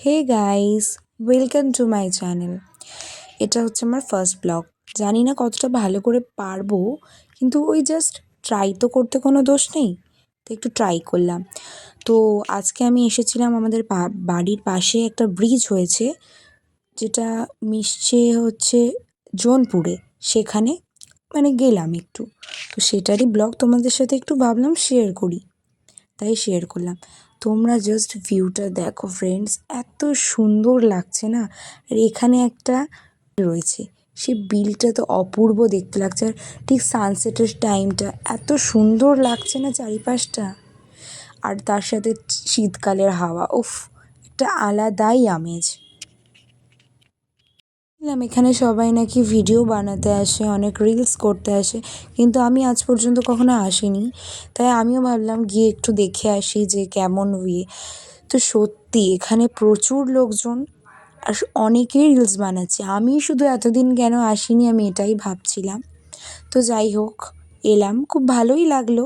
Hey guys, welcome to my channel. এটা হচ্ছে আমার ফার্স্ট ব্লগ। জানি না কতটা ভালো করে পারবো, কিন্তু ওই জাস্ট ট্রাই তো করতে কোনো দোষ নেই, তো একটু ট্রাই করলাম। তো আজকে আমি এসেছিলাম আমাদের বাড়ির পাশে একটা ব্রিজ হয়েছে, যেটা মিশছে হচ্ছে জোনপুরে, সেখানে মানে গেলাম একটু। তো সেটারই ব্লগ তোমাদের সাথে একটু ভাবলাম শেয়ার করি, তাই শেয়ার করলাম। তোমরা জাস্ট ভিউটা দেখো ফ্রেন্ডস, এত সুন্দর লাগছে না। আর এখানে একটা রয়েছে, সে বিলটা তো অপূর্ব দেখতে লাগছে। আর ঠিক সানসেটের টাইমটা এত সুন্দর লাগছে না চারিপাশটা, আর তার সাথে শীতকালের হাওয়া, উফ, একটা আলাদাই আমেজ। এখানে সবাই নাকি ভিডিও বানাতে আসে, অনেক রিলস করতে আসে, কিন্তু আমি আজ পর্যন্ত কখনো আসিনি। তাই আমিও ভাবলাম গিয়ে একটু দেখে আসি যে কেমন ভিউ। তো সত্যি এখানে প্রচুর লোকজন, আর অনেকেই রিলস বানাচ্ছে। আমি শুধু এতদিন কেন আসিনি আমি এটাই ভাবছিলাম। তো যাই হোক, এলাম, খুব ভালোই লাগলো।